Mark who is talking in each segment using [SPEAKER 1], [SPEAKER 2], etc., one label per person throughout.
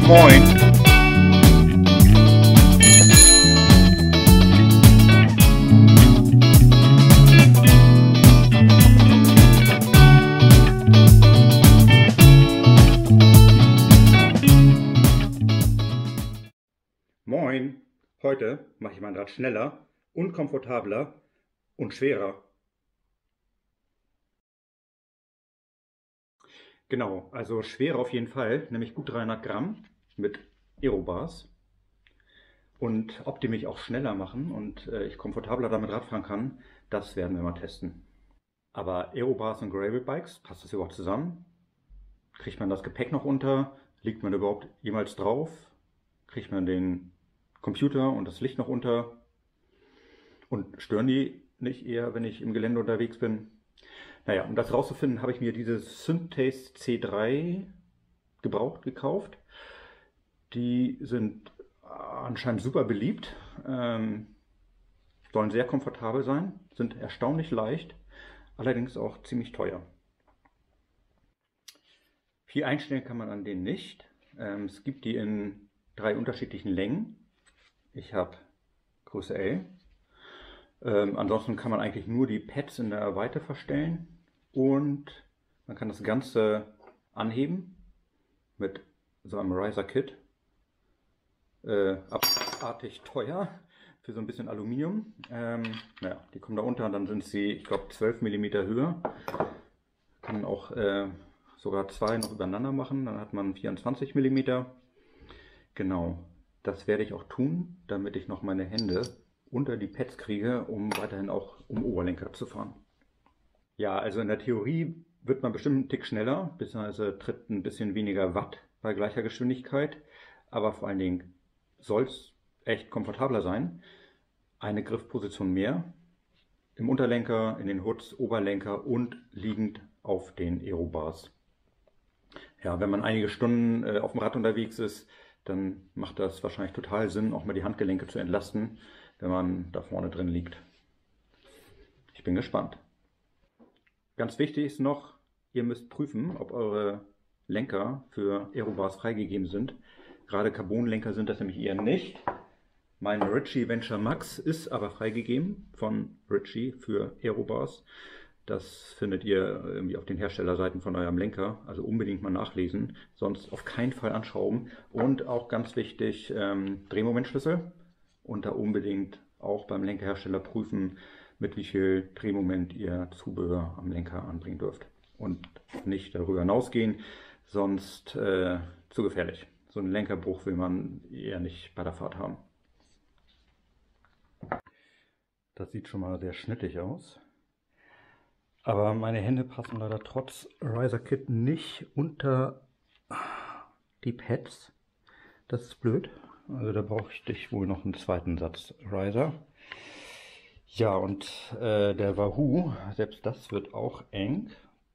[SPEAKER 1] Moin! Moin! Heute mache ich mein Rad schneller und komfortabler und schwerer. Genau, also schwerer auf jeden Fall, nämlich gut 300 Gramm mit Aerobars. Und ob die mich auch schneller machen und ich komfortabler damit Radfahren kann, das werden wir mal testen. Aber Aerobars und Gravel Bikes, passt das überhaupt zusammen? Kriegt man das Gepäck noch unter? Liegt man überhaupt jemals drauf? Kriegt man den Computer und das Licht noch unter? Und stören die nicht eher, wenn ich im Gelände unterwegs bin? Naja, um das rauszufinden, habe ich mir dieses Synthace C3 gebraucht gekauft. Die sind anscheinend super beliebt, sollen sehr komfortabel sein, sind erstaunlich leicht, allerdings auch ziemlich teuer. Viel einstellen kann man an denen nicht. Es gibt die in 3 unterschiedlichen Längen. Ich habe Größe L. Ansonsten kann man eigentlich nur die Pads in der Weite verstellen und man kann das Ganze anheben mit so einem Riser Kit. Abartig teuer für so ein bisschen Aluminium. Naja, die kommen da unter und dann sind sie, ich glaube, 12 mm höher. Kann auch sogar 2 noch übereinander machen, dann hat man 24 mm. Genau, das werde ich auch tun, damit ich noch meine Hände unter die Pads kriege, um weiterhin auch um Oberlenker zu fahren. Ja, also in der Theorie wird man bestimmt einen Tick schneller, beziehungsweise tritt ein bisschen weniger Watt bei gleicher Geschwindigkeit, aber vor allen Dingen soll es echt komfortabler sein. Eine Griffposition mehr im Unterlenker, in den Hoods, Oberlenker und liegend auf den Aerobars. Ja, wenn man einige Stunden auf dem Rad unterwegs ist, dann macht das wahrscheinlich total Sinn, auch mal die Handgelenke zu entlasten, wenn man da vorne drin liegt. Ich bin gespannt. Ganz wichtig ist noch, ihr müsst prüfen, ob eure Lenker für Aerobars freigegeben sind. Gerade Carbonlenker sind das nämlich eher nicht. Mein Ritchey Venture Max ist aber freigegeben von Ritchey für Aerobars. Das findet ihr irgendwie auf den Herstellerseiten von eurem Lenker, also unbedingt mal nachlesen, sonst auf keinen Fall anschrauben. Und auch ganz wichtig, Drehmomentschlüssel und da unbedingt auch beim Lenkerhersteller prüfen, mit wie viel Drehmoment ihr Zubehör am Lenker anbringen dürft. Und nicht darüber hinausgehen, sonst zu gefährlich. So einen Lenkerbruch will man eher nicht bei der Fahrt haben. Das sieht schon mal sehr schnittig aus. Aber meine Hände passen leider trotz Riser Kit nicht unter die Pads. Das ist blöd. Also da brauche ich wohl noch einen zweiten Satz Riser. Ja, und der Wahoo, selbst das wird auch eng.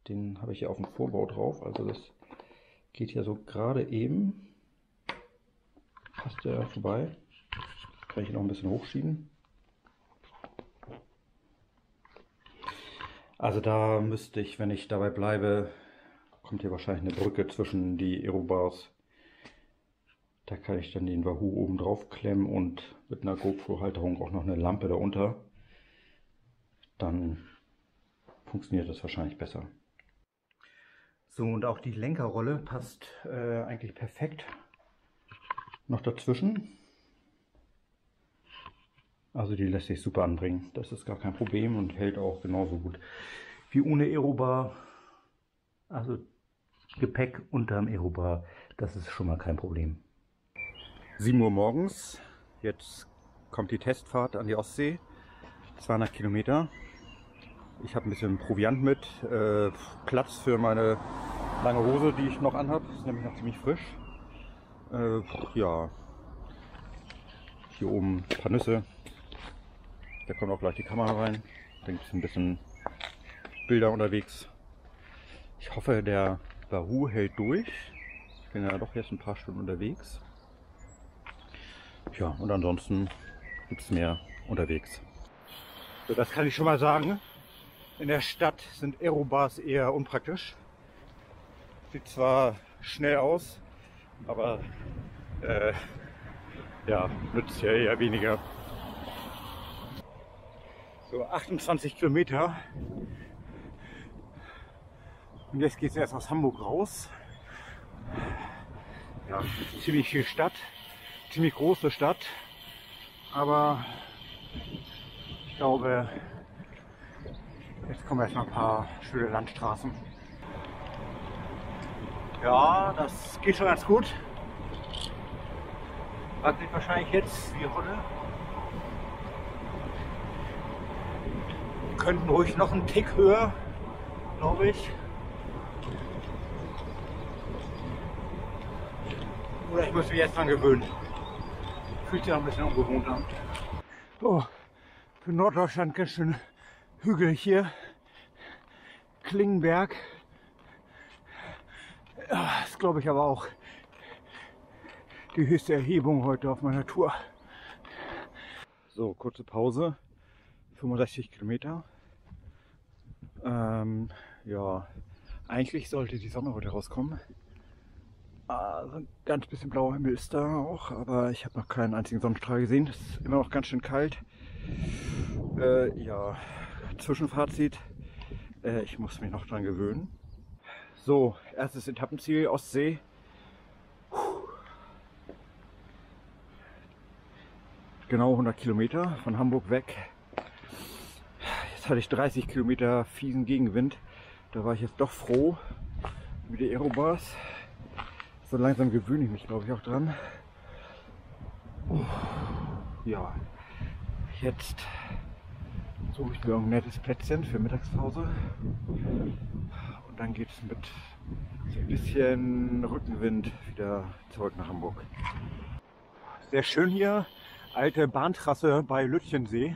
[SPEAKER 1] Den habe ich hier auf dem Vorbau drauf. Also das geht hier so gerade eben. Passt der vorbei. Kann ich noch ein bisschen hochschieben. Also da müsste ich, wenn ich dabei bleibe, kommt hier wahrscheinlich eine Brücke zwischen die Aerobars. Da kann ich dann den Wahoo oben drauf klemmen und mit einer GoPro-Halterung auch noch eine Lampe darunter. Dann funktioniert das wahrscheinlich besser. So, und auch die Lenkerrolle passt eigentlich perfekt noch dazwischen. Also die lässt sich super anbringen. Das ist gar kein Problem und hält auch genauso gut wie ohne Aerobar. Also Gepäck unterm Aerobar, das ist schon mal kein Problem. 7 Uhr morgens, jetzt kommt die Testfahrt an die Ostsee, 200 Kilometer. Ich habe ein bisschen Proviant mit, Platz für meine lange Hose, die ich noch anhabe, ist nämlich noch ziemlich frisch. Ja, hier oben ein paar Nüsse, da kommt auch gleich die Kamera rein, denke ich ein bisschen Bilder unterwegs. Ich hoffe, der Wahoo hält durch. Ich bin ja doch jetzt ein paar Stunden unterwegs. Ja, und ansonsten gibt es mehr unterwegs. So, das kann ich schon mal sagen. In der Stadt sind Aerobars eher unpraktisch. Sieht zwar schnell aus, aber ja, nützt ja eher weniger. So 28 Kilometer. Und jetzt geht es erst aus Hamburg raus. Ja, ziemlich viel Stadt, ziemlich große Stadt. Aber ich glaube, jetzt kommen erstmal ein paar schöne Landstraßen. Ja, das geht schon ganz gut. Wackelt wahrscheinlich jetzt wie Hunde. Könnten ruhig noch einen Tick höher, glaube ich. Oder ich muss mich jetzt dran gewöhnen. Fühlt sich auch ein bisschen ungewohnt an. Oh, für Norddeutschland ganz schön hügelig hier. Klingenberg. Ja, ist glaube ich aber auch die höchste Erhebung heute auf meiner Tour. So, kurze Pause. 65 Kilometer. Ja, eigentlich sollte die Sonne heute rauskommen. Also ein ganz bisschen blauer Himmel ist da auch, aber ich habe noch keinen einzigen Sonnenstrahl gesehen. Es ist immer noch ganz schön kalt. Ja, Zwischenfazit. Ich muss mich noch dran gewöhnen. So, erstes Etappenziel, Ostsee. Genau 100 Kilometer von Hamburg weg. Jetzt hatte ich 30 Kilometer fiesen Gegenwind. Da war ich jetzt doch froh über die Aerobars. So langsam gewöhne ich mich, glaube ich, auch dran. Ja, jetzt suche ich mir ein nettes Plätzchen für Mittagspause. Und dann geht es mit so ein bisschen Rückenwind wieder zurück nach Hamburg. Sehr schön hier. Alte Bahntrasse bei Lütchensee.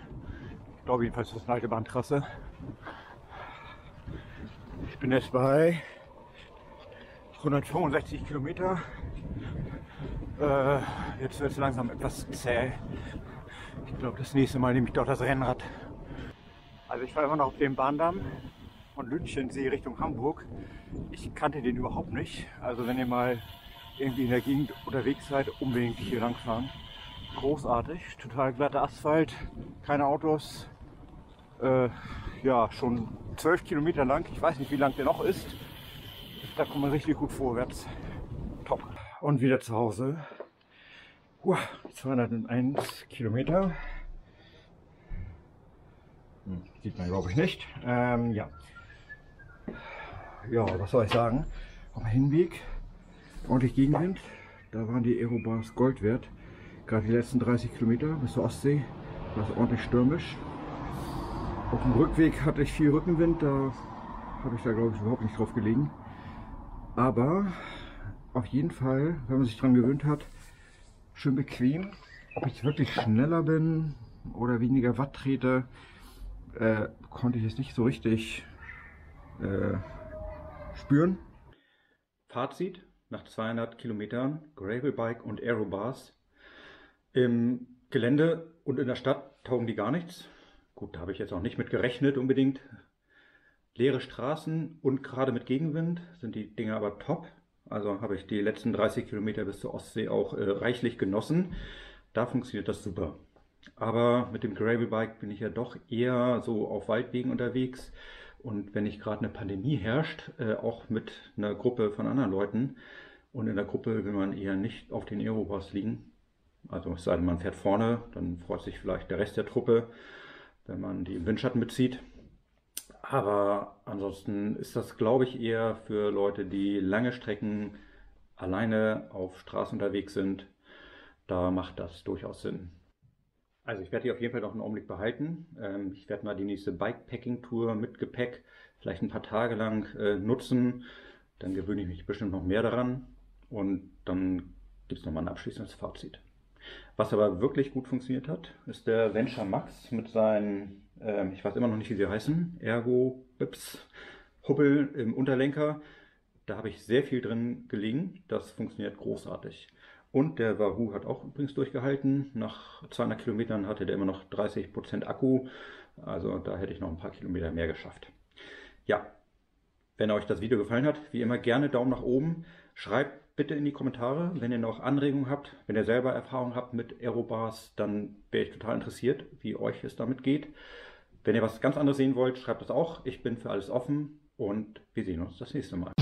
[SPEAKER 1] Ich glaube jedenfalls, das ist eine alte Bahntrasse. Ich bin jetzt bei 165 Kilometer. Jetzt wird es langsam etwas zäh. Ich glaube, das nächste Mal nehme ich doch das Rennrad. Also ich fahre immer noch auf dem Bahndamm von Lütchensee Richtung Hamburg. Ich kannte den überhaupt nicht. Also wenn ihr mal irgendwie in der Gegend unterwegs seid, unbedingt hier lang fahren. Großartig, total glatter Asphalt, keine Autos. Ja, schon 12 Kilometer lang. Ich weiß nicht, wie lang der noch ist. Da kommt man richtig gut vorwärts. Top. Und wieder zu Hause. 201 Kilometer. Sieht man, glaube ich, nicht. Ja. Ja, was soll ich sagen? Auf dem Hinweg ordentlich Gegenwind. Da waren die Aerobars Gold wert. Gerade die letzten 30 Kilometer bis zur Ostsee war es ordentlich stürmisch. Auf dem Rückweg hatte ich viel Rückenwind. Da habe ich da, glaube ich, überhaupt nicht drauf gelegen. Aber auf jeden Fall, wenn man sich daran gewöhnt hat, schön bequem. Ob ich wirklich schneller bin oder weniger Watt trete, konnte ich jetzt nicht so richtig spüren. Fazit: Nach 200 Kilometern Gravelbike und Aerobars. Im Gelände und in der Stadt taugen die gar nichts. Gut, da habe ich jetzt auch nicht mit gerechnet unbedingt. Leere Straßen und gerade mit Gegenwind sind die Dinger aber top. Also habe ich die letzten 30 Kilometer bis zur Ostsee auch reichlich genossen. Da funktioniert das super. Aber mit dem Gravelbike bin ich ja doch eher so auf Waldwegen unterwegs. Und wenn nicht gerade eine Pandemie herrscht, auch mit einer Gruppe von anderen Leuten. Und in der Gruppe will man eher nicht auf den Aerobars liegen. Also es sei denn, man fährt vorne, dann freut sich vielleicht der Rest der Truppe, wenn man die im Windschatten bezieht. Aber ansonsten ist das, glaube ich, eher für Leute, die lange Strecken alleine auf Straßen unterwegs sind. Da macht das durchaus Sinn. Also ich werde die auf jeden Fall noch einen Augenblick behalten. Ich werde mal die nächste Bikepacking-Tour mit Gepäck vielleicht ein paar Tage lang nutzen. Dann gewöhne ich mich bestimmt noch mehr daran. Und dann gibt es nochmal ein abschließendes Fazit. Was aber wirklich gut funktioniert hat, ist der Venture Max mit seinen, ich weiß immer noch nicht, wie sie heißen, Ergo Bips Hubbel im Unterlenker. Da habe ich sehr viel drin gelegen. Das funktioniert großartig. Und der Wahoo hat auch übrigens durchgehalten. Nach 200 Kilometern hatte der immer noch 30% Akku. Also da hätte ich noch ein paar Kilometer mehr geschafft. Ja, wenn euch das Video gefallen hat, wie immer gerne Daumen nach oben. Schreibt bitte in die Kommentare, wenn ihr noch Anregungen habt. Wenn ihr selber Erfahrung habt mit Aerobars, dann wäre ich total interessiert, wie euch es damit geht. Wenn ihr was ganz anderes sehen wollt, schreibt das auch. Ich bin für alles offen und wir sehen uns das nächste Mal.